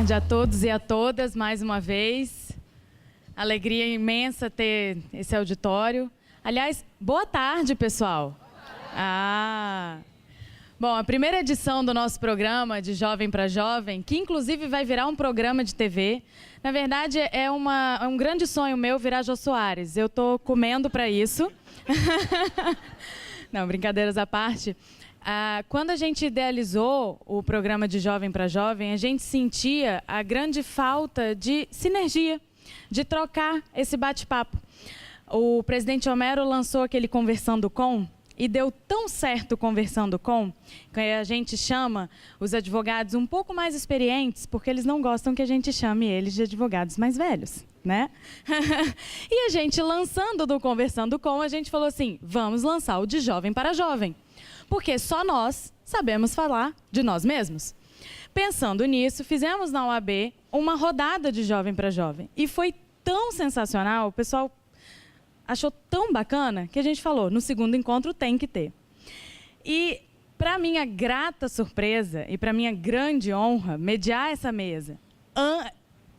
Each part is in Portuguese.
tarde a todos e a todas, mais uma vez. Alegria imensa ter esse auditório. Aliás, boa tarde, pessoal. Bom, a primeira edição do nosso programa de Jovem para Jovem, que inclusive vai virar um programa de TV, na verdade é um grande sonho meu virar Jô Soares. Eu estou comendo para isso. Não, brincadeiras à parte. Quando a gente idealizou o programa de Jovem para Jovem, a gente sentia a grande falta de sinergia, de trocar esse bate-papo. O presidente Homero lançou aquele Conversando Com, e deu tão certo Conversando Com, que a gente chama os advogados um pouco mais experientes, porque eles não gostam que a gente chame eles de advogados mais velhos, né? E a gente lançando do Conversando Com, a gente falou assim, vamos lançar o de Jovem para Jovem, porque só nós sabemos falar de nós mesmos. Pensando nisso, fizemos na UAB uma rodada de Jovem para Jovem, e foi tão sensacional, o pessoal achou tão bacana que a gente falou, no segundo encontro tem que ter. E, para minha grata surpresa e para minha grande honra, mediar essa mesa,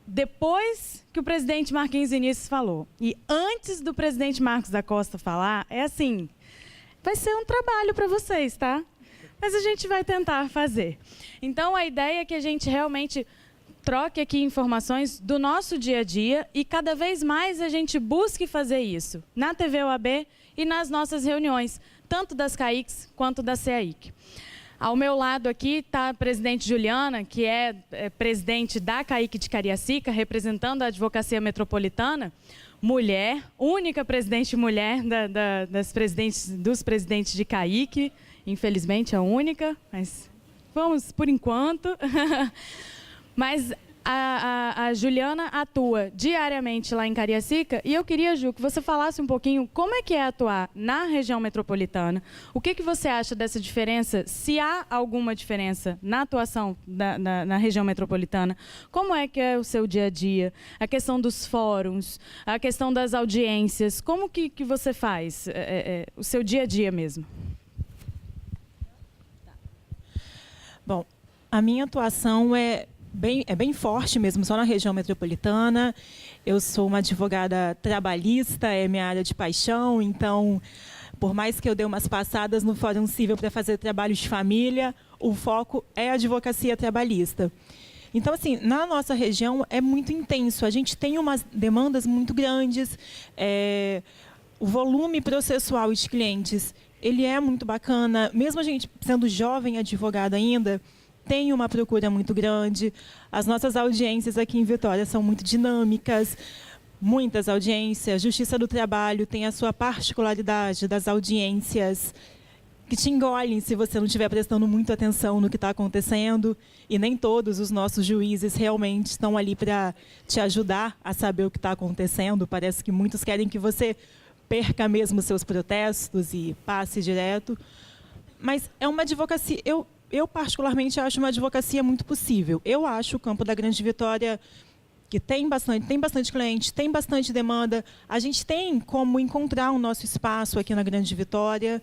depois que o presidente Marquinhos Vinícius falou, e antes do presidente Marcos da Costa falar, é assim, vai ser um trabalho para vocês, tá? Mas a gente vai tentar fazer. Então, a ideia é que a gente realmente troque aqui informações do nosso dia a dia e cada vez mais a gente busque fazer isso na TV UAB e nas nossas reuniões, tanto das CAICs quanto da CAIC. Ao meu lado aqui está a presidente Juliana, que é presidente da CAIC de Cariacica, representando a advocacia metropolitana, mulher, única presidente mulher dos presidentes de CAIC, infelizmente a única, mas vamos por enquanto. Mas a Juliana atua diariamente lá em Cariacica e eu queria, Ju, que você falasse um pouquinho como é que é atuar na região metropolitana, o que você acha dessa diferença, se há alguma diferença na atuação na região metropolitana, como é que é o seu dia a dia, a questão dos fóruns, a questão das audiências, como que você faz o seu dia a dia mesmo? Bom, a minha atuação é bem forte mesmo, só na região metropolitana. Eu sou uma advogada trabalhista, é minha área de paixão, então, por mais que eu dê umas passadas no Fórum Civil para fazer trabalho de família, o foco é a advocacia trabalhista. Então, assim, na nossa região é muito intenso, a gente tem umas demandas muito grandes, o volume processual de clientes, ele é muito bacana, mesmo a gente sendo jovem advogada ainda, tem uma procura muito grande. As nossas audiências aqui em Vitória são muito dinâmicas, muitas audiências. Justiça do Trabalho tem a sua particularidade das audiências que te engolem se você não estiver prestando muito atenção no que está acontecendo. E nem todos os nossos juízes realmente estão ali para te ajudar a saber o que está acontecendo. Parece que muitos querem que você perca mesmo seus protestos e passe direto. Mas é uma advocacia... Eu, particularmente, acho uma advocacia muito possível. Eu acho o campo da Grande Vitória que tem bastante cliente, tem bastante demanda. A gente tem como encontrar o nosso espaço aqui na Grande Vitória.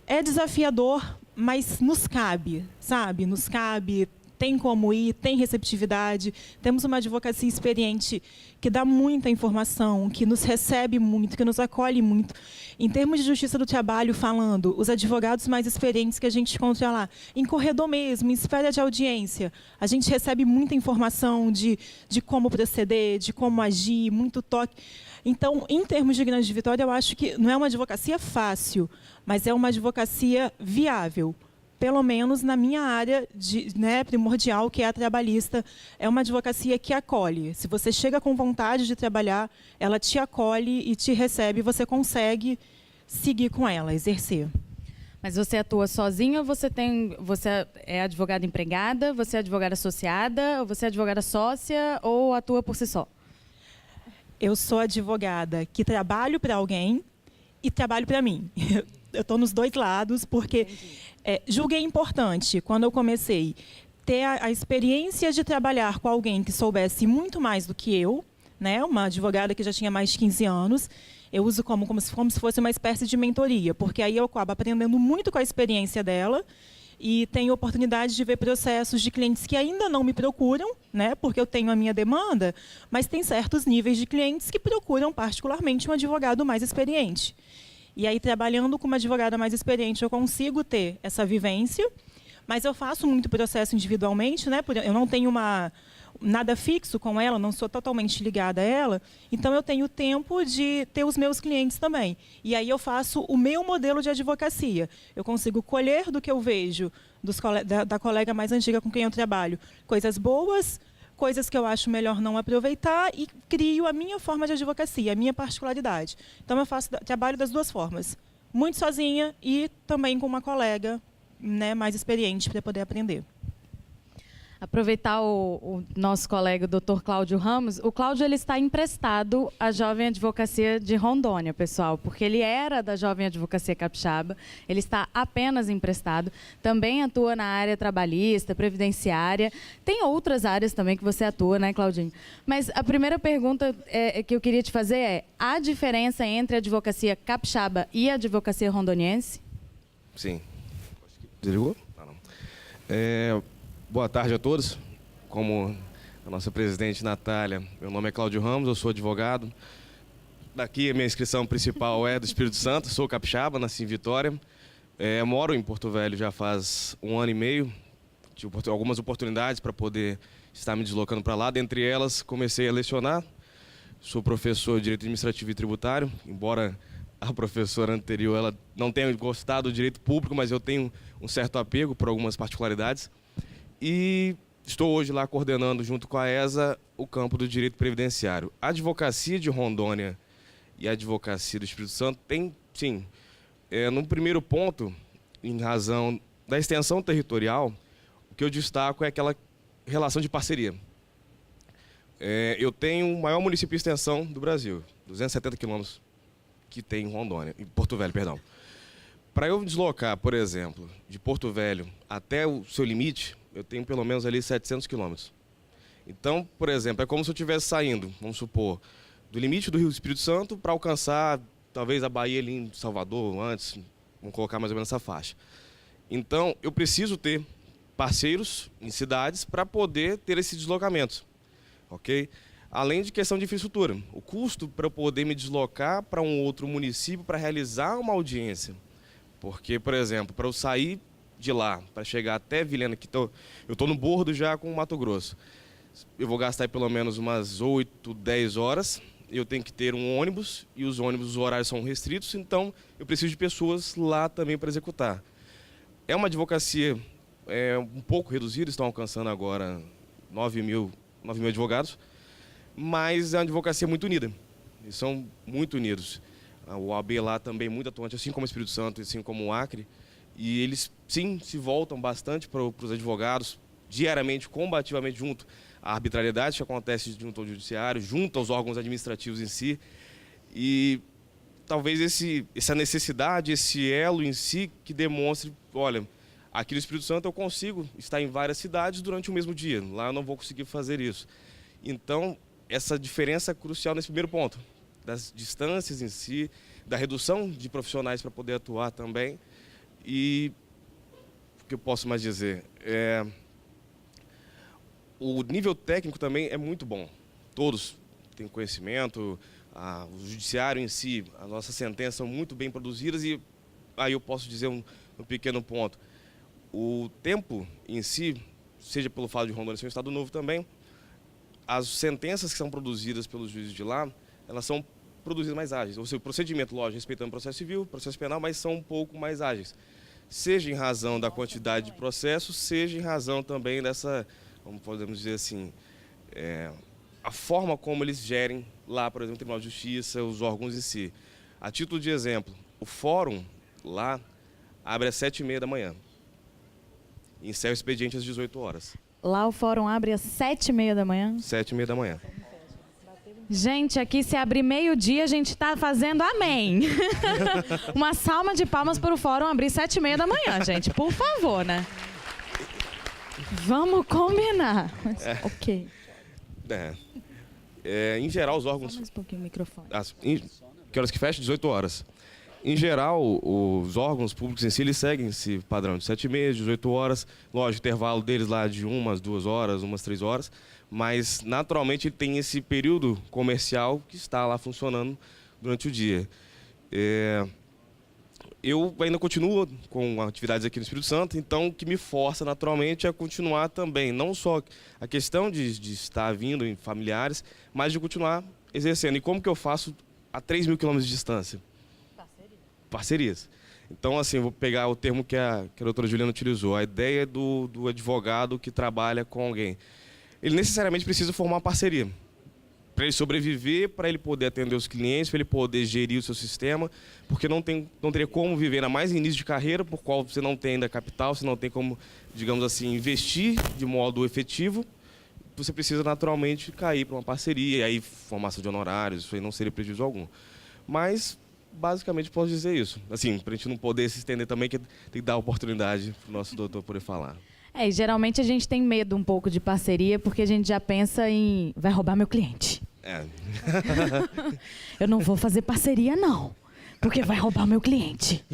É desafiador, mas nos cabe, sabe? Nos cabe, tem como ir, tem receptividade. Temos uma advocacia experiente que dá muita informação, que nos recebe muito, que nos acolhe muito. Em termos de justiça do trabalho, falando, os advogados mais experientes que a gente encontra lá, em corredor mesmo, em espera de audiência, a gente recebe muita informação de como proceder, de como agir, muito toque. Então, em termos de Grande Vitória, eu acho que não é uma advocacia fácil, mas é uma advocacia viável. Pelo menos na minha área primordial, que é a trabalhista, é uma advocacia que acolhe. Se você chega com vontade de trabalhar, ela te acolhe e te recebe, você consegue seguir com ela, exercer. Mas você atua sozinha ou você é advogada empregada, você é advogada associada, ou você é advogada sócia ou atua por si só? Eu sou advogada que trabalho para alguém e trabalho para mim. Eu estou nos dois lados, porque julguei importante, quando eu comecei, ter a experiência de trabalhar com alguém que soubesse muito mais do que eu, né? Uma advogada que já tinha mais de 15 anos. Eu uso como se fosse uma espécie de mentoria, porque aí eu acabo aprendendo muito com a experiência dela e tenho oportunidade de ver processos de clientes que ainda não me procuram, né, porque eu tenho a minha demanda, mas tem certos níveis de clientes que procuram particularmente um advogado mais experiente. E aí, trabalhando com uma advogada mais experiente, eu consigo ter essa vivência, mas eu faço muito processo individualmente, né, eu não tenho nada fixo com ela, não sou totalmente ligada a ela, então eu tenho tempo de ter os meus clientes também. E aí eu faço o meu modelo de advocacia. Eu consigo colher do que eu vejo da colega mais antiga com quem eu trabalho coisas boas, coisas que eu acho melhor não aproveitar e crio a minha forma de advocacia, a minha particularidade. Então eu trabalho das duas formas, muito sozinha e também com uma colega, né, mais experiente para poder aprender. Aproveitar o nosso colega, o Dr. Cláudio Ramos. O Cláudio ele está emprestado à Jovem Advocacia de Rondônia, pessoal, porque ele era da Jovem Advocacia Capixaba, ele está apenas emprestado, também atua na área trabalhista, previdenciária, tem outras áreas também que você atua, né, Claudinho? Mas a primeira pergunta que eu queria te fazer é, há diferença entre a advocacia capixaba e a advocacia rondoniense? Sim. Desligou? Não. Boa tarde a todos. Como a nossa presidente Natália, meu nome é Cláudio Ramos, eu sou advogado. Daqui a minha inscrição principal é do Espírito Santo, sou capixaba, nasci em Vitória. Moro em Porto Velho já faz 1 ano e meio. Tive algumas oportunidades para poder estar me deslocando para lá. Dentre elas, comecei a lecionar. Sou professor de Direito Administrativo e Tributário, embora a professora anterior ela não tenha gostado do direito público, mas eu tenho um certo apego por algumas particularidades. E estou hoje lá coordenando, junto com a ESA, o campo do direito previdenciário. A advocacia de Rondônia e a advocacia do Espírito Santo tem, sim, no primeiro ponto, em razão da extensão territorial, o que eu destaco é aquela relação de parceria. Eu tenho o maior município de extensão do Brasil, 270 quilômetros que tem em Rondônia, em Porto Velho, perdão. Para eu deslocar, por exemplo, de Porto Velho até o seu limite, eu tenho pelo menos ali 700 quilômetros. Então, por exemplo, é como se eu estivesse saindo, vamos supor, do limite do Rio Espírito Santo para alcançar, talvez, a Bahia ali em Salvador, antes, vamos colocar mais ou menos essa faixa. Então, eu preciso ter parceiros em cidades para poder ter esses deslocamentos, ok? Além de questão de infraestrutura. O custo para eu poder me deslocar para um outro município para realizar uma audiência. Porque, por exemplo, para eu sair de lá, para chegar até Vilhena, que eu estou no bordo já com o Mato Grosso, eu vou gastar aí pelo menos umas 8, 10 horas, eu tenho que ter um ônibus, e os ônibus, os horários são restritos, então eu preciso de pessoas lá também para executar. É uma advocacia um pouco reduzida, estão alcançando agora 9 mil advogados, mas é uma advocacia muito unida, eles são muito unidos. O OAB lá também é muito atuante, assim como o Espírito Santo, assim como o Acre. E eles, sim, se voltam bastante para os advogados, diariamente, combativamente, junto à arbitrariedade que acontece junto ao judiciário, junto aos órgãos administrativos em si. E talvez essa necessidade, esse elo em si, que demonstre, olha, aqui no Espírito Santo eu consigo estar em várias cidades durante o mesmo dia. Lá eu não vou conseguir fazer isso. Então, essa diferença é crucial nesse primeiro ponto, das distâncias em si, da redução de profissionais para poder atuar também. E o que eu posso mais dizer? O nível técnico também é muito bom. Todos têm conhecimento, o judiciário em si, as nossas sentenças são muito bem produzidas e aí eu posso dizer um pequeno ponto. O tempo em si, seja pelo fato de Rondônia ser um estado novo também, as sentenças que são produzidas pelos juízes de lá, elas são produzidas mais ágeis. Ou seja, o procedimento, lógico, respeitando o processo civil, processo penal, mas são um pouco mais ágeis. Seja em razão da quantidade de processos, seja em razão também dessa, como podemos dizer assim, a forma como eles gerem lá, por exemplo, o Tribunal de Justiça, os órgãos em si. A título de exemplo, o fórum lá abre às 7h30 da manhã e encerra o expediente às 18 horas. Lá o fórum abre às 7h30 da manhã? 7h30 da manhã. Gente, aqui se abrir meio-dia, a gente está fazendo amém. Uma salva de palmas para o fórum abrir 7h30 da manhã, gente. Por favor, né? Vamos combinar. Mas, ok. Em geral, os órgãos... Só mais um pouquinho o microfone. Que horas que fecha? 18 horas. Em geral, os órgãos públicos em si, eles seguem esse padrão de 7 meses, 18 horas. Lógico, o intervalo deles lá de umas 2 horas, umas 3 horas. Mas, naturalmente, ele tem esse período comercial que está lá funcionando durante o dia. Eu ainda continuo com atividades aqui no Espírito Santo, então o que me força naturalmente é continuar também, não só a questão de estar vindo em familiares, mas de continuar exercendo. E como que eu faço a 3.000 quilômetros de distância? Parcerias. Então, assim, vou pegar o termo que a doutora Juliana utilizou, a ideia do advogado que trabalha com alguém. Ele necessariamente precisa formar uma parceria para ele sobreviver, para ele poder atender os clientes, para ele poder gerir o seu sistema, porque não teria como viver, ainda mais em início de carreira, por qual você não tem ainda capital, você não tem como, digamos assim, investir de modo efetivo, você precisa naturalmente cair para uma parceria, e aí formação de honorários, isso aí não seria prejuízo algum. Mas, basicamente, posso dizer isso. Assim, para a gente não poder se estender também, que tem que dar oportunidade para o nosso doutor poder falar. E geralmente a gente tem medo um pouco de parceria, porque a gente já pensa em vai roubar meu cliente. Eu não vou fazer parceria, não, porque vai roubar meu cliente.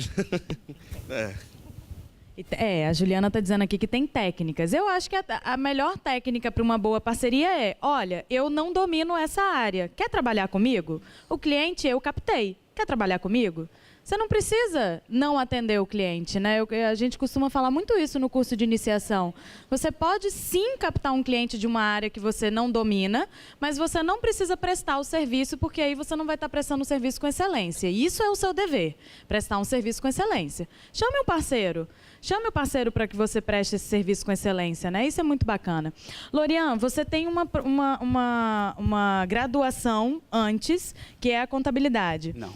A Juliana está dizendo aqui que tem técnicas. Eu acho que a melhor técnica para uma boa parceria é, olha, eu não domino essa área. Quer trabalhar comigo? O cliente eu captei. Quer trabalhar comigo? Você não precisa não atender o cliente, né? A gente costuma falar muito isso no curso de iniciação. Você pode sim captar um cliente de uma área que você não domina, mas você não precisa prestar o serviço, porque aí você não vai estar prestando o serviço com excelência. E isso é o seu dever, prestar um serviço com excelência. Chame o parceiro para que você preste esse serviço com excelência, né? Isso é muito bacana. Lorian, você tem uma graduação antes, que é a contabilidade. Não.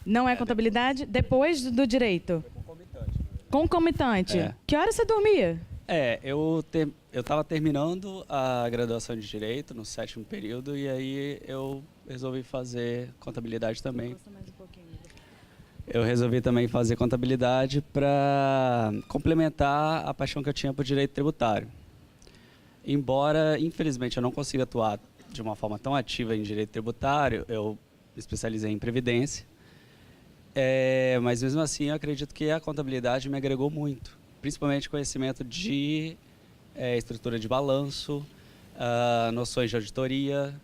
Não é contabilidade? Depois do direito? Concomitante. Concomitante. É. Que hora você dormia? Eu estava terminando a graduação de Direito no 7º período e aí eu resolvi fazer contabilidade também. Eu resolvi também fazer contabilidade para complementar a paixão que eu tinha por Direito Tributário. Embora, infelizmente, eu não consiga atuar de uma forma tão ativa em Direito Tributário, eu me especializei em Previdência. Mas mesmo assim eu acredito que a contabilidade me agregou muito, principalmente conhecimento de estrutura de balanço, noções de auditoria,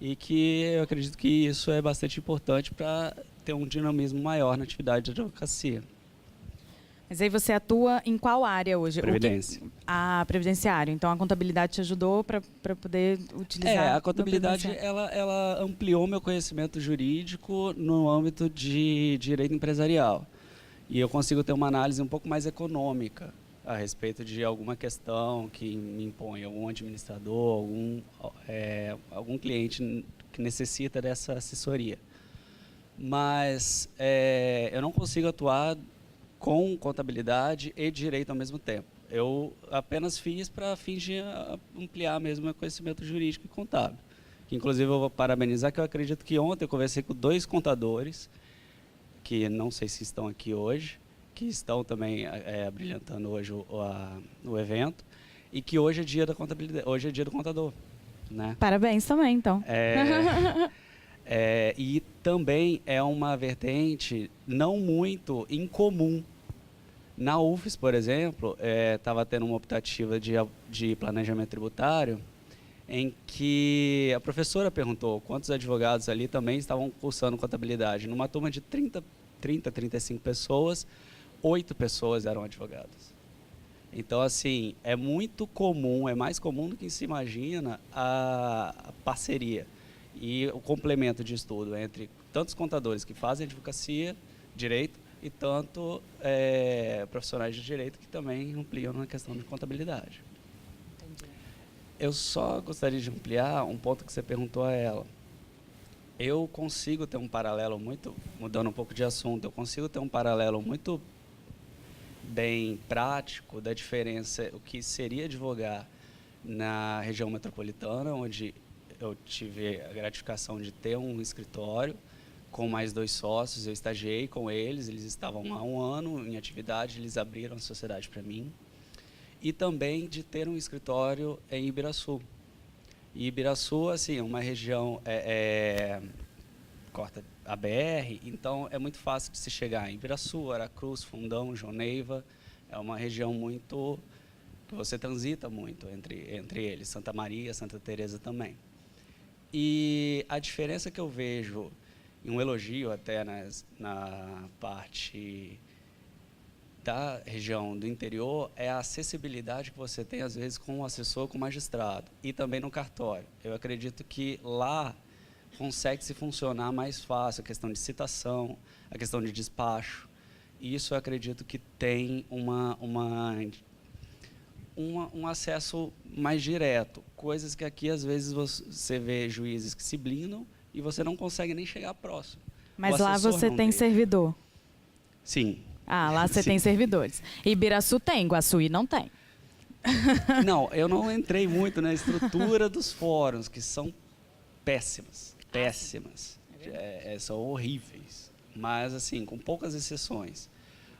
e que eu acredito que isso é bastante importante para ter um dinamismo maior na atividade de advocacia. Mas aí você atua em qual área hoje? Previdência. Previdenciário. Então a contabilidade te ajudou para poder utilizar... A contabilidade ela ampliou meu conhecimento jurídico no âmbito de direito empresarial. E eu consigo ter uma análise um pouco mais econômica a respeito de alguma questão que me impõe algum administrador, algum cliente que necessita dessa assessoria. Mas eu não consigo atuar com contabilidade e direito ao mesmo tempo. Eu apenas fiz para fins de ampliar mesmo meu conhecimento jurídico e contábil. Que, inclusive, eu vou parabenizar, que eu acredito que ontem eu conversei com 2 contadores, que não sei se estão aqui hoje, que estão também brilhantando hoje o evento, e que hoje é dia da contabilidade, hoje é dia do contador, né? Parabéns também, então. E também é uma vertente não muito incomum. Na UFES, por exemplo, estava tendo uma optativa de planejamento tributário, em que a professora perguntou quantos advogados ali também estavam cursando contabilidade. Numa turma de 35 pessoas, 8 pessoas eram advogadas. Então, assim, é muito comum, é mais comum do que se imagina a parceria e o complemento de estudo entre tantos contadores que fazem advocacia, direito, e tanto profissionais de direito que também ampliam na questão de contabilidade. Entendi. Eu só gostaria de ampliar um ponto que você perguntou a ela. Eu consigo ter um paralelo muito, mudando um pouco de assunto, eu consigo ter um paralelo muito bem prático da diferença, o que seria advogar na região metropolitana, onde eu tive a gratificação de ter um escritório com mais 2 sócios, eu estagiei com eles, eles estavam há 1 ano em atividade, eles abriram a sociedade para mim, e também de ter um escritório em Ibiraçu. E Ibiraçu, assim, é uma região corta a BR, então é muito fácil de se chegar em Ibiraçu, Aracruz, Fundão, João Neiva. É uma região muito que você transita muito entre eles, Santa Maria, Santa Teresa também. E a diferença que eu vejo, em um elogio até na parte da região do interior, é a acessibilidade que você tem, às vezes, com o assessor, com o magistrado, e também no cartório. Eu acredito que lá consegue-se funcionar mais fácil a questão de citação, a questão de despacho. E isso eu acredito que tem um acesso mais direto. Coisas que aqui, às vezes, você vê juízes que se blindam e você não consegue nem chegar próximo. Mas lá você tem servidor? Sim. Ah, lá você tem servidores. Ibiraçu tem, Guaçuí não tem. Não, eu não entrei muito na estrutura dos fóruns, que são péssimas. Péssimas. São horríveis. Mas, assim, com poucas exceções.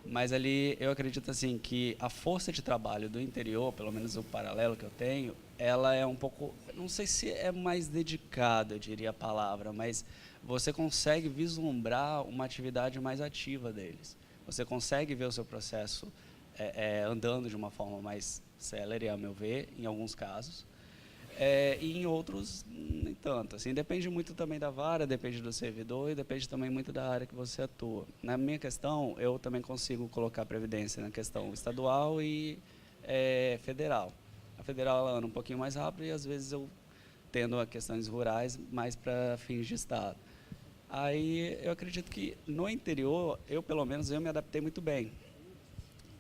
Mas ali eu acredito assim que a força de trabalho do interior, pelo menos o paralelo que eu tenho, ela é um pouco, não sei se é mais dedicada, eu diria a palavra, mas você consegue vislumbrar uma atividade mais ativa deles. Você consegue ver o seu processo andando de uma forma mais célere, a meu ver, em alguns casos. E em outros, nem tanto. Assim, depende muito também da vara, depende do servidor e depende também muito da área que você atua. Na minha questão, eu também consigo colocar previdência na questão estadual e federal. A federal ela anda um pouquinho mais rápido e, às vezes, eu tendo a questões rurais mais para fins de Estado. Aí, eu acredito que no interior, pelo menos, eu me adaptei muito bem.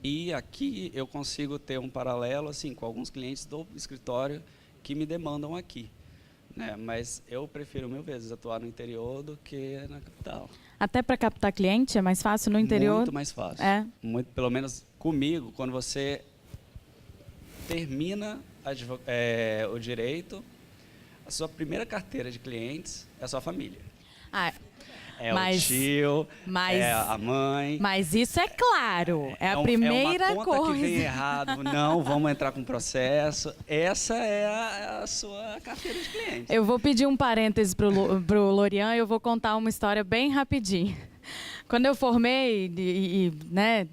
E aqui eu consigo ter um paralelo assim, com alguns clientes do escritório que me demandam aqui, né? Mas eu prefiro 1000 vezes atuar no interior do que na capital. Até para captar cliente é mais fácil no interior? Muito mais fácil. Muito, pelo menos comigo, quando você termina o direito, a sua primeira carteira de clientes é a sua família. O tio, a mãe. Mas isso é claro, é a primeira uma conta coisa. Que vem errado, não, vamos entrar com processo. Essa é a sua carteira de cliente. Eu vou pedir um parêntese pro Lorian e eu vou contar uma história bem rapidinho. Quando eu formei e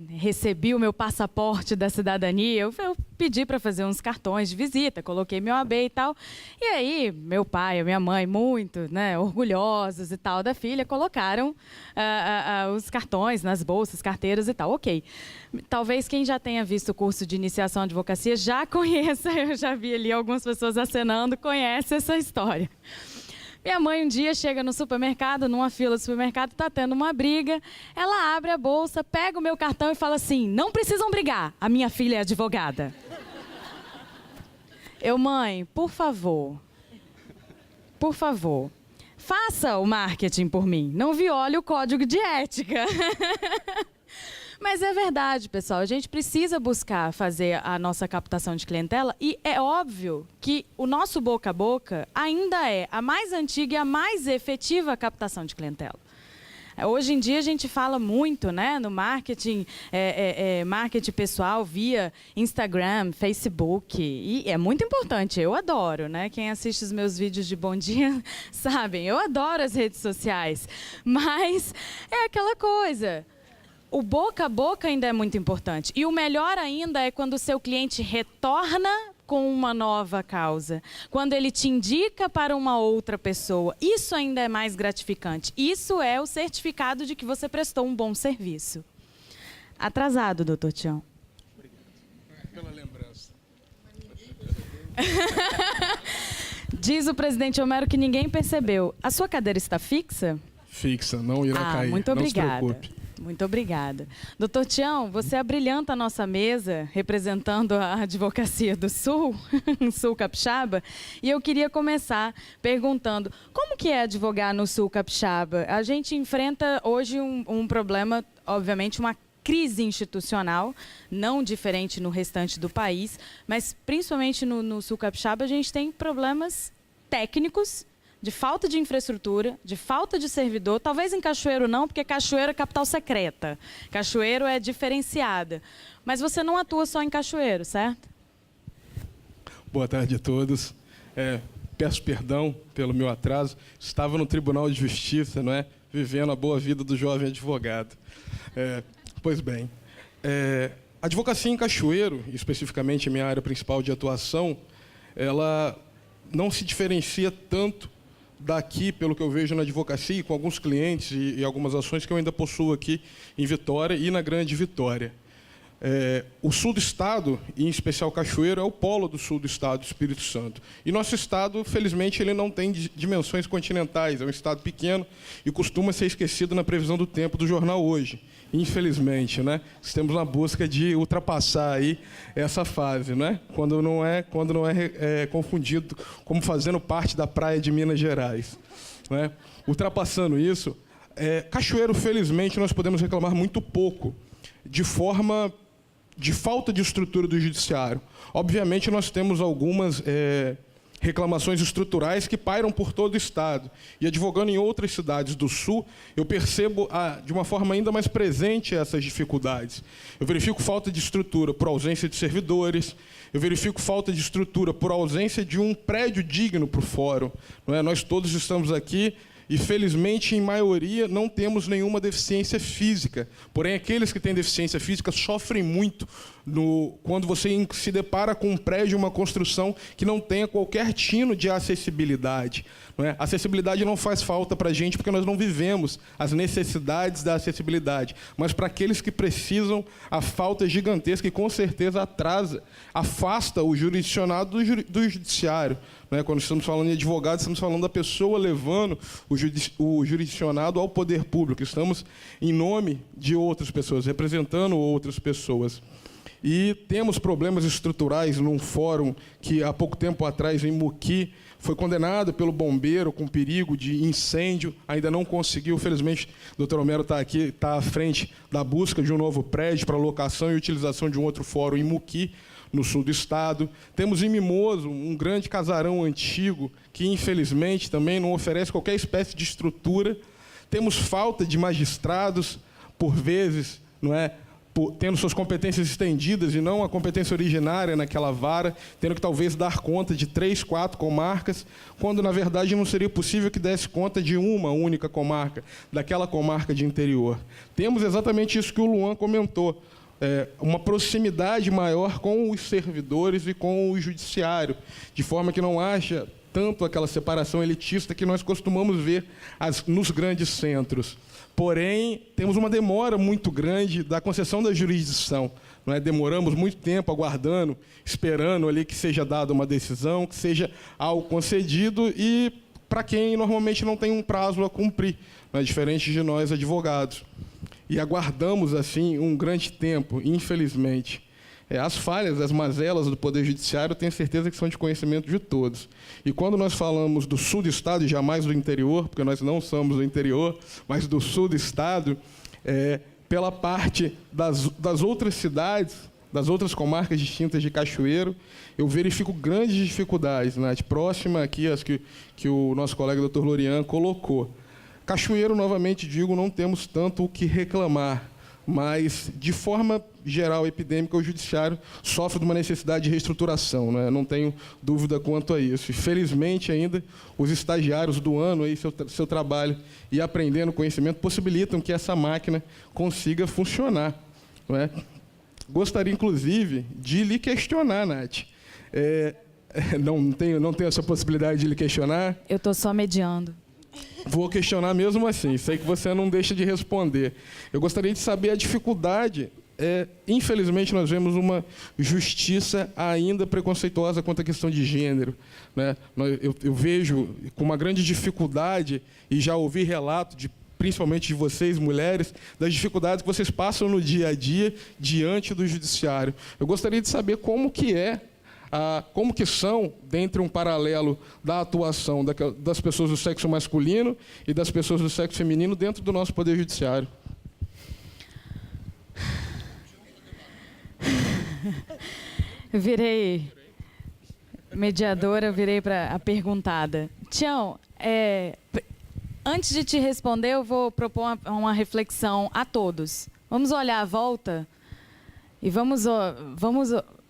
recebi o meu passaporte da cidadania, eu pedi para fazer uns cartões de visita, coloquei meu AB e tal. E aí, meu pai e minha mãe, muito orgulhosos e tal da filha, colocaram os cartões nas bolsas, carteiras e tal. Ok. Talvez quem já tenha visto o curso de iniciação à advocacia já conheça, eu já vi ali algumas pessoas acenando, conhece essa história. Minha mãe um dia chega no supermercado, numa fila do supermercado, está tendo uma briga. Ela abre a bolsa, pega o meu cartão e fala assim: não precisam brigar, a minha filha é advogada. Mãe, por favor, faça o marketing por mim, não viole o código de ética. Mas é verdade, pessoal, a gente precisa buscar fazer a nossa captação de clientela e é óbvio que o nosso boca a boca ainda é a mais antiga e a mais efetiva captação de clientela. Hoje em dia a gente fala muito no marketing, marketing pessoal via Instagram, Facebook, e é muito importante, eu adoro, Quem assiste os meus vídeos de Bom Dia sabem, eu adoro as redes sociais, mas é aquela coisa. O boca a boca ainda é muito importante. E o melhor ainda é quando o seu cliente retorna com uma nova causa. Quando ele te indica para uma outra pessoa. Isso ainda é mais gratificante. Isso é o certificado de que você prestou um bom serviço. Atrasado, doutor Tião. Obrigado. Pela lembrança. Diz o presidente Homero que ninguém percebeu. A sua cadeira está fixa? Fixa, não irá cair. Muito obrigada. Não se preocupe. Muito obrigada. Doutor Tião, você abrilhanta a nossa mesa, representando a advocacia do Sul, Sul Capixaba, e eu queria começar perguntando, como que é advogar no Sul Capixaba? A gente enfrenta hoje um problema, obviamente, uma crise institucional, não diferente no restante do país, mas principalmente no Sul Capixaba a gente tem problemas técnicos, de falta de infraestrutura, de falta de servidor, talvez em Cachoeiro não, porque Cachoeiro é capital secreta. Cachoeiro é diferenciada. Mas você não atua só em Cachoeiro, certo? Boa tarde a todos. peço perdão pelo meu atraso, estava no Tribunal de Justiça, não é? Vivendo a boa vida do jovem advogado. Pois bem, a advocacia em Cachoeiro, especificamente a minha área principal de atuação, ela não se diferencia tanto daqui, pelo que eu vejo na advocacia, com alguns clientes e algumas ações que eu ainda possuo aqui em Vitória e na Grande Vitória. O sul do estado, e em especial Cachoeiro, é o polo do sul do estado, do Espírito Santo. E nosso estado, felizmente, ele não tem dimensões continentais, é um estado pequeno e costuma ser esquecido na previsão do tempo do jornal Hoje. Infelizmente, né? Estamos na busca de ultrapassar aí essa fase, né? Quando não é confundido como fazendo parte da praia de Minas Gerais, né? Ultrapassando isso, Cachoeiro, felizmente, nós podemos reclamar muito pouco de falta de estrutura do judiciário. Obviamente, nós temos algumas reclamações estruturais que pairam por todo o estado. E advogando em outras cidades do sul, eu percebo de uma forma ainda mais presente essas dificuldades. Eu verifico falta de estrutura por ausência de servidores, eu verifico falta de estrutura por ausência de um prédio digno para o fórum. Não é? Nós todos estamos aqui e, felizmente, em maioria, não temos nenhuma deficiência física. Porém, aqueles que têm deficiência física sofrem muito quando você se depara com um prédio, uma construção que não tenha qualquer tino de acessibilidade. Não é? Acessibilidade não faz falta para a gente, porque nós não vivemos as necessidades da acessibilidade. Mas para aqueles que precisam, a falta é gigantesca e, com certeza, afasta o jurisdicionado do judiciário. Não é? Quando estamos falando de advogado, estamos falando da pessoa levando o jurisdicionado ao poder público. Estamos em nome de outras pessoas, representando outras pessoas. E temos problemas estruturais num fórum que, há pouco tempo atrás, em Muqui, foi condenado pelo bombeiro com perigo de incêndio, ainda não conseguiu. Felizmente, o doutor Homero está aqui, está à frente da busca de um novo prédio para locação e utilização de um outro fórum em Muqui, no sul do estado. Temos em Mimoso um grande casarão antigo que, infelizmente, também não oferece qualquer espécie de estrutura. Temos falta de magistrados, por vezes, não é? Tendo suas competências estendidas e não a competência originária naquela vara, tendo que talvez dar conta de 3, 4 comarcas, quando, na verdade, não seria possível que desse conta de uma única comarca, daquela comarca de interior. Temos exatamente isso que o Luan comentou, uma proximidade maior com os servidores e com o judiciário, de forma que não haja tanto aquela separação elitista que nós costumamos ver nos grandes centros. Porém, temos uma demora muito grande da concessão da jurisdição. Não é? Demoramos muito tempo aguardando, esperando ali que seja dada uma decisão, que seja algo concedido, e para quem normalmente não tem um prazo a cumprir, não é? Diferente de nós, advogados. E aguardamos, assim, um grande tempo, infelizmente. As falhas, as mazelas do Poder Judiciário, tenho certeza que são de conhecimento de todos. E quando nós falamos do sul do estado, e jamais do interior, porque nós não somos do interior, mas do sul do estado, pela parte das outras cidades, das outras comarcas distintas de Cachoeiro, eu verifico grandes dificuldades, né? Próxima aqui, as que o nosso colega doutor Lorian colocou. Cachoeiro, novamente digo, não temos tanto o que reclamar, mas, de forma geral, epidêmica, o judiciário sofre de uma necessidade de reestruturação, né? Não tenho dúvida quanto a isso. E, felizmente, ainda, os estagiários do ano, aí, seu trabalho e aprendendo conhecimento, possibilitam que essa máquina consiga funcionar. Não é? Gostaria, inclusive, de lhe questionar, Nath. Não tenho essa possibilidade de lhe questionar? Eu estou só mediando. Vou questionar mesmo assim, sei que você não deixa de responder. Eu gostaria de saber a dificuldade. Infelizmente, nós vemos uma justiça ainda preconceituosa quanto à questão de gênero, né? Eu vejo com uma grande dificuldade, e já ouvi relato, principalmente de vocês, mulheres, das dificuldades que vocês passam no dia a dia diante do judiciário. Eu gostaria de saber como que são, dentre um paralelo da atuação das pessoas do sexo masculino e das pessoas do sexo feminino dentro do nosso Poder Judiciário. Eu virei mediadora, virei para a perguntada. Tião, antes de te responder, eu vou propor uma reflexão a todos. Vamos olhar à volta e vamos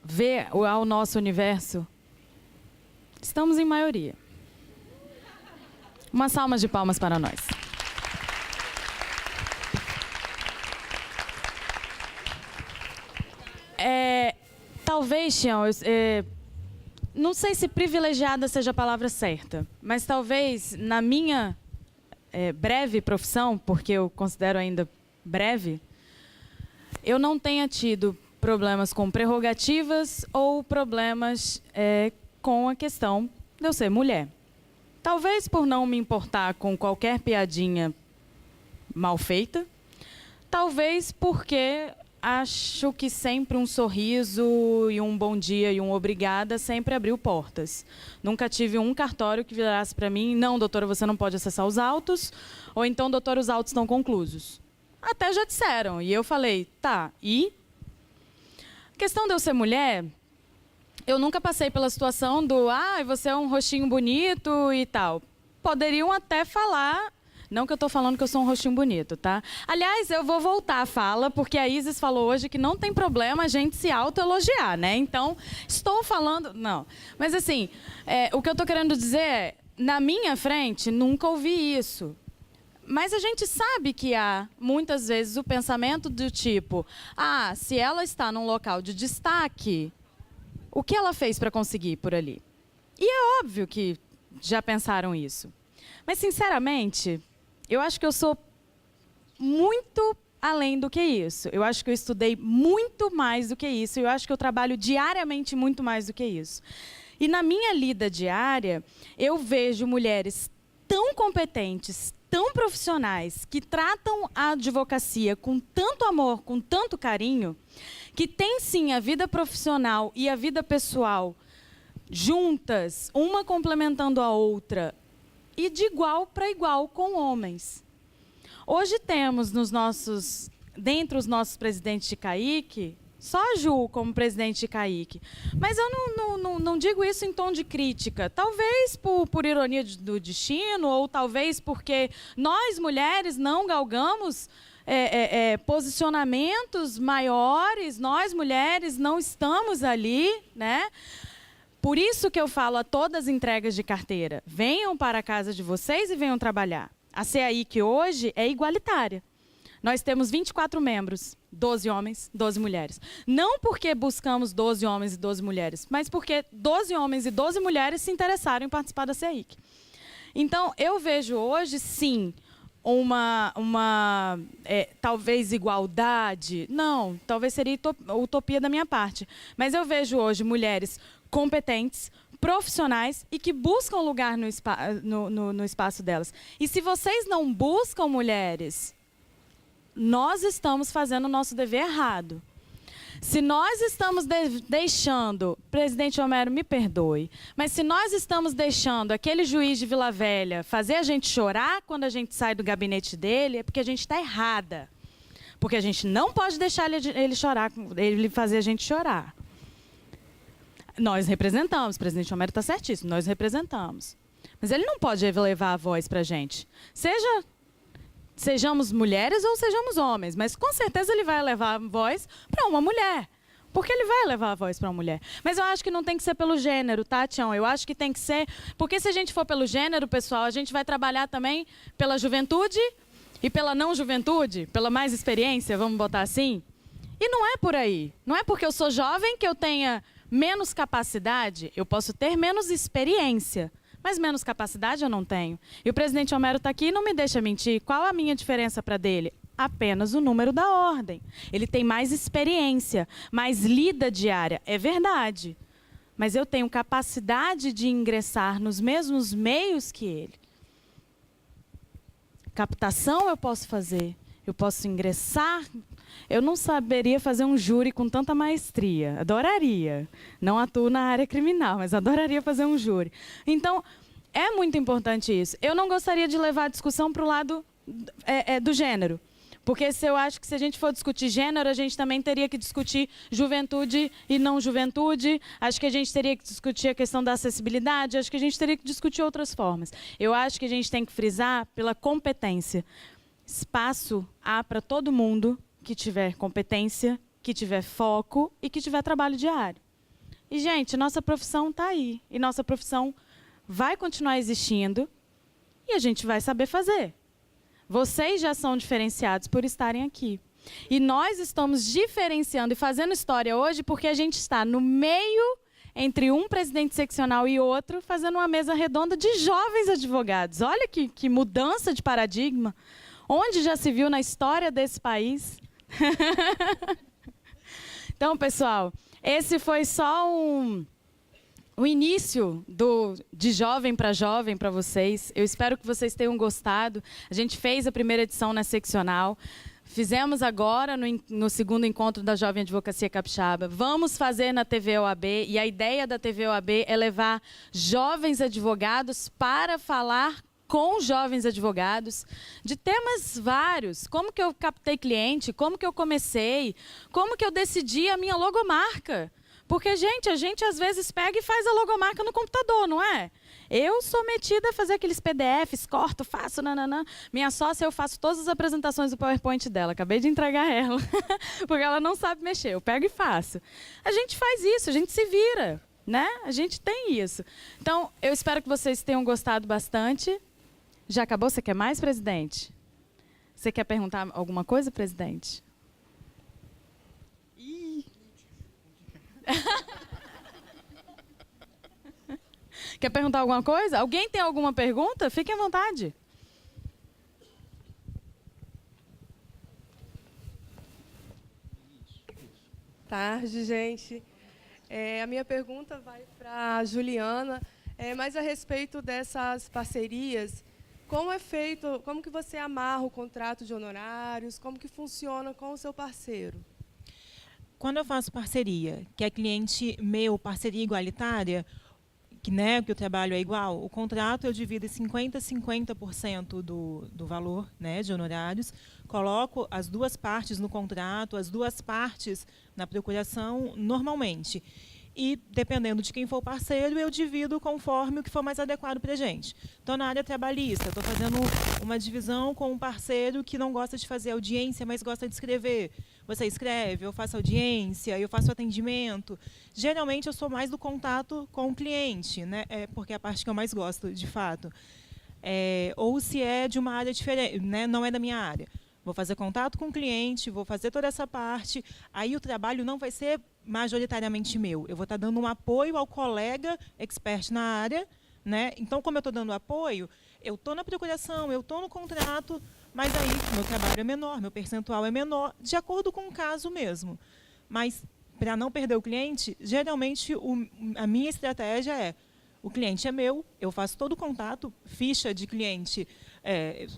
ver ao nosso universo. Estamos em maioria. Uma salva de palmas para nós. Talvez, Tião, não sei se privilegiada seja a palavra certa, mas talvez na minha breve profissão, porque eu considero ainda breve, eu não tenha tido problemas com prerrogativas ou problemas com a questão de eu ser mulher. Talvez por não me importar com qualquer piadinha mal feita, talvez porque acho que sempre um sorriso e um bom dia e um obrigada sempre abriu portas. Nunca tive um cartório que virasse para mim, não, doutora, você não pode acessar os autos, ou então, doutora, os autos estão conclusos. Até já disseram, e eu falei, tá, e? A questão de eu ser mulher, eu nunca passei pela situação do, você é um rostinho bonito e tal. Poderiam até falar, não que eu estou falando que eu sou um rostinho bonito, tá? Aliás, eu vou voltar à fala, porque a Isis falou hoje que não tem problema a gente se autoelogiar, né? Então, estou falando... Não. Mas, assim, o que eu estou querendo dizer é, na minha frente, nunca ouvi isso. Mas a gente sabe que há, muitas vezes, o pensamento do tipo, se ela está num local de destaque, o que ela fez para conseguir por ali? E é óbvio que já pensaram isso. Mas, sinceramente, eu acho que eu sou muito além do que isso. Eu acho que eu estudei muito mais do que isso. Eu acho que eu trabalho diariamente muito mais do que isso. E na minha lida diária, eu vejo mulheres tão competentes, tão profissionais, que tratam a advocacia com tanto amor, com tanto carinho, que têm sim a vida profissional e a vida pessoal juntas, uma complementando a outra, e de igual para igual com homens. Hoje temos dentre os nossos presidentes de CAIC, só a Ju como presidente de CAIC. Mas eu não digo isso em tom de crítica. Talvez por ironia do destino, ou talvez porque nós, mulheres, não galgamos posicionamentos maiores, nós, mulheres, não estamos ali, né? Por isso que eu falo a todas as entregas de carteira, venham para a casa de vocês e venham trabalhar. A CAIC hoje é igualitária. Nós temos 24 membros, 12 homens, 12 mulheres. Não porque buscamos 12 homens e 12 mulheres, mas porque 12 homens e 12 mulheres se interessaram em participar da CAIC. Então, eu vejo hoje, sim, talvez igualdade. Não, talvez seria utopia da minha parte. Mas eu vejo hoje mulheres competentes, profissionais e que buscam lugar no espaço delas. E se vocês não buscam mulheres, nós estamos fazendo o nosso dever errado. Se nós estamos deixando, presidente Homero, me perdoe, mas se nós estamos deixando aquele juiz de Vila Velha fazer a gente chorar quando a gente sai do gabinete dele, é porque a gente está errada. Porque a gente não pode deixar ele chorar, ele fazer a gente chorar. Nós representamos, o presidente Homero está certíssimo, nós representamos. Mas ele não pode levar a voz para a gente. Sejamos mulheres ou sejamos homens, mas com certeza ele vai levar a voz para uma mulher. Porque ele vai levar a voz para uma mulher. Mas eu acho que não tem que ser pelo gênero, tá, Tião? Eu acho que tem que ser... Porque se a gente for pelo gênero, pessoal, a gente vai trabalhar também pela juventude e pela não juventude, pela mais experiência, vamos botar assim. E não é por aí. Não é porque eu sou jovem que eu tenha menos capacidade, eu posso ter menos experiência, mas menos capacidade eu não tenho. E o presidente Homero está aqui e não me deixa mentir. Qual a minha diferença para dele? Apenas o número da ordem. Ele tem mais experiência, mais lida diária. É verdade. Mas eu tenho capacidade de ingressar nos mesmos meios que ele. Captação eu posso fazer. Eu posso ingressar. Eu não saberia fazer um júri com tanta maestria. Adoraria. Não atuo na área criminal, mas adoraria fazer um júri. Então, é muito importante isso. Eu não gostaria de levar a discussão para o lado do gênero. Porque eu acho que se a gente for discutir gênero, a gente também teria que discutir juventude e não juventude. Acho que a gente teria que discutir a questão da acessibilidade. Acho que a gente teria que discutir outras formas. Eu acho que a gente tem que frisar pela competência. Espaço há para todo mundo que tiver competência, que tiver foco e que tiver trabalho diário. E, gente, nossa profissão está aí. E nossa profissão vai continuar existindo. e a gente vai saber fazer. Vocês já são diferenciados por estarem aqui. E nós estamos diferenciando e fazendo história hoje porque a gente está no meio entre um presidente seccional e outro, fazendo uma mesa redonda de jovens advogados. Olha que mudança de paradigma. Onde já se viu na história desse país? Então, pessoal, esse foi só o início de jovem para vocês. Eu espero que vocês tenham gostado. A gente fez a primeira edição na seccional. Fizemos agora no segundo encontro da Jovem Advocacia Capixaba. Vamos fazer na TV OAB. E a ideia da TV OAB é levar jovens advogados para falar com jovens advogados de temas vários. Como que eu captei cliente, como que eu comecei, como que eu decidi a minha logomarca. Porque, gente, a gente às vezes pega e faz a logomarca no computador, não é? Eu sou metida a fazer aqueles PDFs, corto, faço, nananã. Minha sócia, eu faço todas as apresentações do PowerPoint dela. Acabei de entregar ela, porque ela não sabe mexer. Eu pego e faço. A gente faz isso, a gente se vira, né? A gente tem isso. Então, eu espero que vocês tenham gostado bastante. Já acabou? Você quer mais, presidente? Você quer perguntar alguma coisa, presidente? Quer perguntar alguma coisa? Alguém tem alguma pergunta? Fiquem à vontade. Tarde, gente. A minha pergunta vai para a Juliana, mas a respeito dessas parcerias, como é feito, como que você amarra o contrato de honorários, como que funciona com o seu parceiro? Quando eu faço parceria, que é cliente meu, parceria igualitária, que o trabalho é igual, o contrato eu divido em 50% do valor, né, de honorários, coloco as duas partes no contrato, as duas partes na procuração normalmente. E, dependendo de quem for o parceiro, eu divido conforme o que for mais adequado para a gente. Então, na área trabalhista, estou fazendo uma divisão com um parceiro que não gosta de fazer audiência, mas gosta de escrever. Você escreve, eu faço audiência, eu faço atendimento. Geralmente, eu sou mais do contato com o cliente, né? Porque é a parte que eu mais gosto, de fato. Ou se é de uma área diferente, né? Não é da minha área. Vou fazer contato com o cliente, vou fazer toda essa parte. Aí o trabalho não vai ser majoritariamente meu. Eu vou estar dando um apoio ao colega expert na área, né? Então, como eu estou dando apoio, eu estou na procuração, eu estou no contrato, mas aí meu trabalho é menor, meu percentual é menor, de acordo com o caso mesmo. Mas, para não perder o cliente, geralmente a minha estratégia é: o cliente é meu, eu faço todo o contato, ficha de cliente,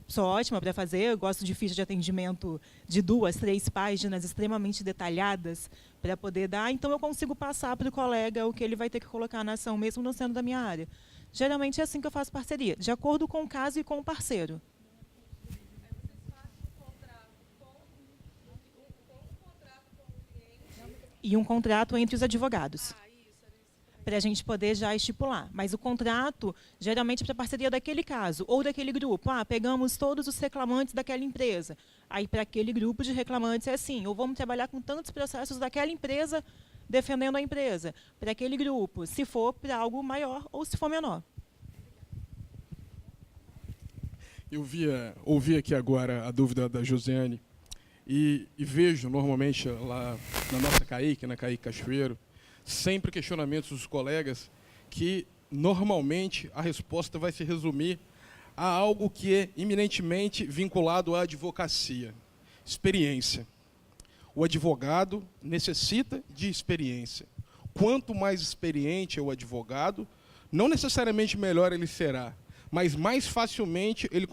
sou ótima para fazer, eu gosto de ficha de atendimento de 2, 3 páginas extremamente detalhadas para poder dar, então eu consigo passar para o colega o que ele vai ter que colocar na ação, mesmo não sendo da minha área. Geralmente é assim que eu faço parceria, de acordo com o caso e com o parceiro. E um contrato entre os advogados, para a gente poder já estipular. Mas o contrato, geralmente, para a parceria daquele caso, ou daquele grupo. Pegamos todos os reclamantes daquela empresa. Aí, para aquele grupo de reclamantes, é assim: ou vamos trabalhar com tantos processos daquela empresa, defendendo a empresa. Para aquele grupo, se for para algo maior ou se for menor. Eu ouvi aqui agora a dúvida da Josiane e vejo, normalmente, lá na nossa CAIC, na CAIC Cachoeiro, sempre questionamentos dos colegas que, normalmente, a resposta vai se resumir a algo que é eminentemente vinculado à advocacia. Experiência. O advogado necessita de experiência. Quanto mais experiente é o advogado, não necessariamente melhor ele será, mas mais facilmente ele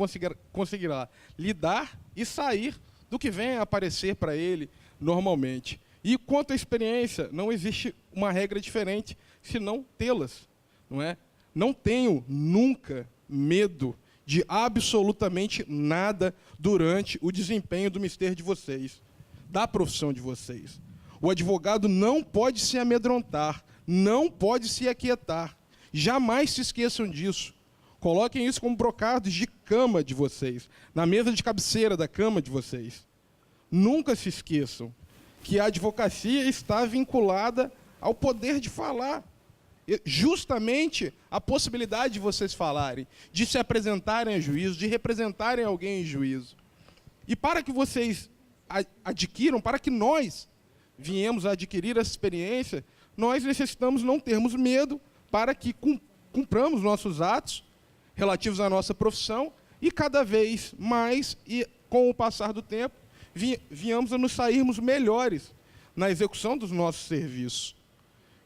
conseguirá lidar e sair do que vem a aparecer para ele normalmente. E quanto à experiência, não existe uma regra diferente, senão tê-las, não é? Não tenho nunca medo de absolutamente nada durante o desempenho do mistério de vocês, da profissão de vocês. O advogado não pode se amedrontar, não pode se aquietar. Jamais se esqueçam disso. Coloquem isso como brocados de cama de vocês, na mesa de cabeceira da cama de vocês. Nunca se esqueçam que a advocacia está vinculada ao poder de falar. justamente a possibilidade de vocês falarem, de se apresentarem a juízo, de representarem alguém em juízo. E para que vocês adquiram, para que nós viemos a adquirir essa experiência, nós necessitamos não termos medo para que cumpramos nossos atos relativos à nossa profissão e cada vez mais, e com o passar do tempo, viemos a nos sairmos melhores na execução dos nossos serviços.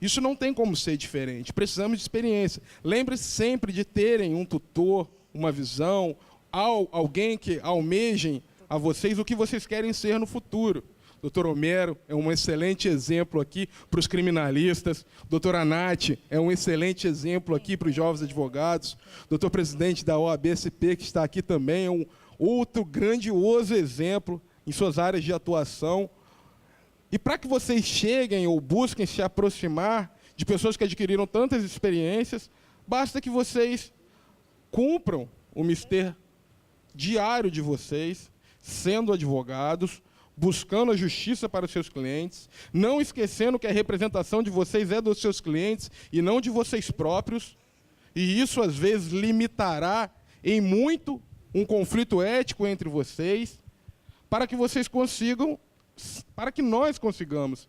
Isso não tem como ser diferente, precisamos de experiência. Lembre-se sempre de terem um tutor, uma visão, alguém que almejem a vocês o que vocês querem ser no futuro. Doutor Homero é um excelente exemplo aqui para os criminalistas. Doutora Nath é um excelente exemplo aqui para os jovens advogados. Doutor presidente da OAB-SP, que está aqui também, é um outro grandioso exemplo em suas áreas de atuação. E para que vocês cheguem ou busquem se aproximar de pessoas que adquiriram tantas experiências, basta que vocês cumpram o mister diário de vocês, sendo advogados, buscando a justiça para os seus clientes, não esquecendo que a representação de vocês é dos seus clientes e não de vocês próprios, e isso às vezes limitará em muito um conflito ético entre vocês, para que vocês consigam, para que nós consigamos,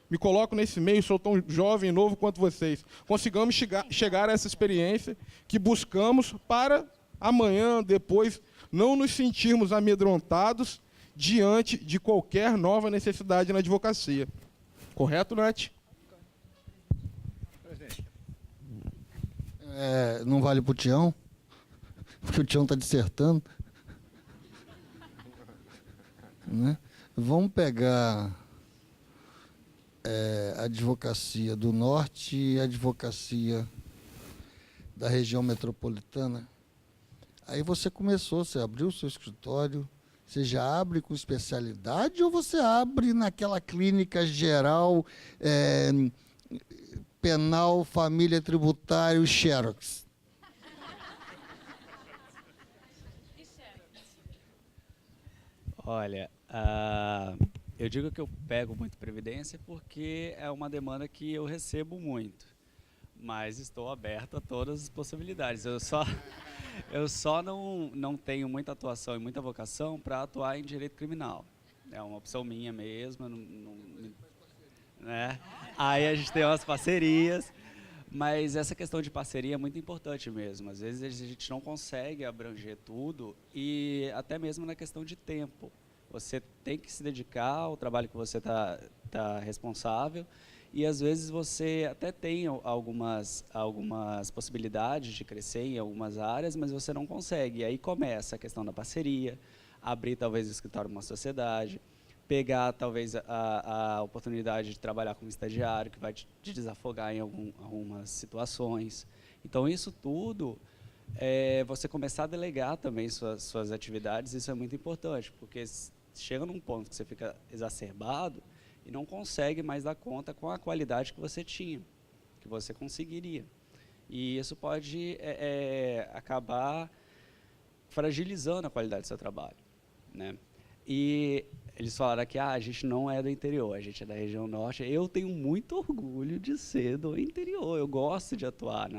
me coloco nesse meio, sou tão jovem e novo quanto vocês, consigamos chegar a essa experiência que buscamos para amanhã, depois, não nos sentirmos amedrontados diante de qualquer nova necessidade na advocacia. Correto, Nath? Não vale para o Tião, porque o Tião está dissertando. Né? Vamos pegar a advocacia do Norte e a advocacia da região metropolitana. Aí você abriu o seu escritório, você já abre com especialidade ou você abre naquela clínica geral, penal, família, tributário, Xerox? Olha, eu digo que eu pego muito previdência porque é uma demanda que eu recebo muito, mas estou aberto a todas as possibilidades. Eu só não tenho muita atuação e muita vocação para atuar em direito criminal. É uma opção minha mesmo, né? Aí a gente tem umas parcerias, mas essa questão de parceria é muito importante mesmo. Às vezes a gente não consegue abranger tudo e até mesmo na questão de tempo. Você tem que se dedicar ao trabalho que você tá responsável e às vezes você até tem algumas possibilidades de crescer em algumas áreas, mas você não consegue. E aí começa a questão da parceria, abrir talvez o escritório de uma sociedade, pegar talvez a oportunidade de trabalhar como estagiário, que vai te desafogar em algumas situações. Então isso tudo, você começar a delegar também suas atividades, isso é muito importante, porque chega num ponto que você fica exacerbado e não consegue mais dar conta com a qualidade que você tinha, que você conseguiria. E isso pode acabar fragilizando a qualidade do seu trabalho, né? E eles falaram que a gente não é do interior, a gente é da região norte. Eu tenho muito orgulho de ser do interior, eu gosto de atuar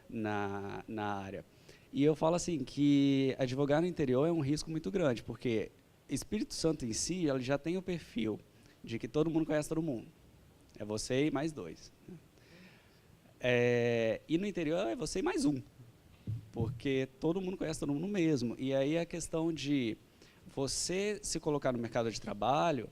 na área. E eu falo assim, que advogar no interior é um risco muito grande, porque Espírito Santo em si, ele já tem o perfil de que todo mundo conhece todo mundo. É você e mais dois. E no interior é você e mais um, porque todo mundo conhece todo mundo mesmo. E aí a questão de você se colocar no mercado de trabalho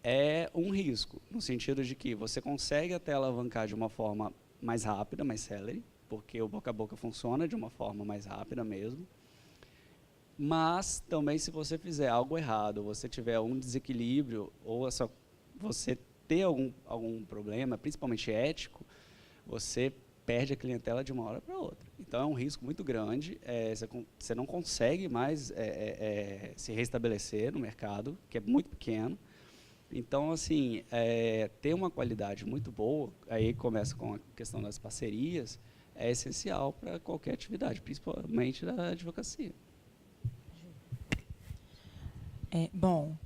é um risco, no sentido de que você consegue até alavancar de uma forma mais rápida, mais célere, porque o boca a boca funciona de uma forma mais rápida mesmo. Mas também se você fizer algo errado, você tiver um desequilíbrio, ou você ter algum problema, principalmente ético, você perde a clientela de uma hora para outra. Então é um risco muito grande, você não consegue mais se restabelecer no mercado, que é muito pequeno. Então, assim, ter uma qualidade muito boa, aí começa com a questão das parcerias, é essencial para qualquer atividade, principalmente da advocacia. Bom,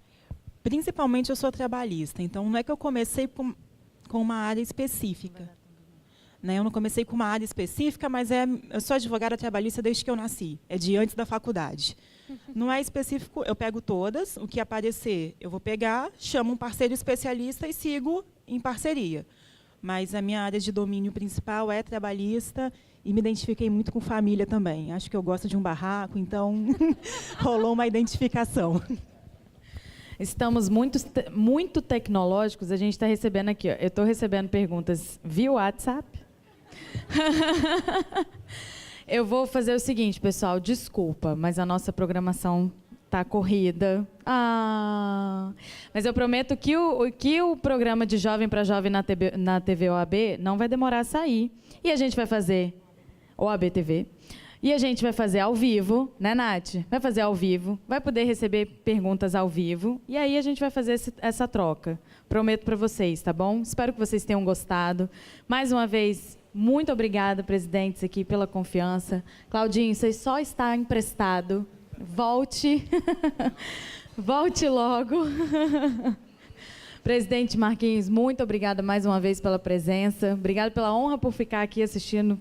principalmente eu sou trabalhista, então não é que eu comecei com uma área específica. né? Eu não comecei com uma área específica, mas eu sou advogada trabalhista desde que eu nasci. É de antes da faculdade. Não é específico, eu pego todas. O que aparecer, eu vou pegar, chamo um parceiro especialista e sigo em parceria. Mas a minha área de domínio principal é trabalhista e me identifiquei muito com família também. Acho que eu gosto de um barraco, então rolou uma identificação. Estamos muito tecnológicos. A gente está recebendo aqui, ó, eu estou recebendo perguntas via WhatsApp. Eu vou fazer o seguinte, pessoal, desculpa, mas a nossa programação está corrida. Mas eu prometo que o programa de Jovem para Jovem na TV OAB não vai demorar a sair. E a gente vai fazer OAB TV. E a gente vai fazer ao vivo, né, Nath? Vai fazer ao vivo, vai poder receber perguntas ao vivo, e aí a gente vai fazer essa troca. Prometo para vocês, tá bom? Espero que vocês tenham gostado. Mais uma vez, muito obrigada, presidentes, aqui pela confiança. Claudinho, você só está emprestado. Volte. Volte logo. Presidente Marquinhos, muito obrigada mais uma vez pela presença. Obrigada pela honra por ficar aqui assistindo,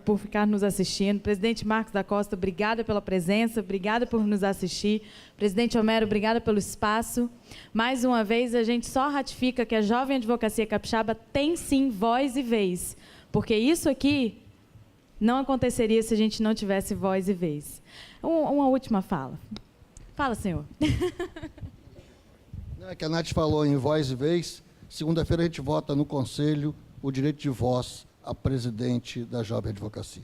por ficar nos assistindo. Presidente Marcos da Costa, obrigada pela presença, obrigada por nos assistir. Presidente Homero, obrigada pelo espaço. Mais uma vez, a gente só ratifica que a Jovem Advocacia Capixaba tem sim voz e vez, porque isso aqui não aconteceria se a gente não tivesse voz e vez. Uma última fala. Fala, senhor. É que a Nath falou em voz e vez. Segunda-feira a gente vota no Conselho o direito de voz a presidente da Jovem Advocacia.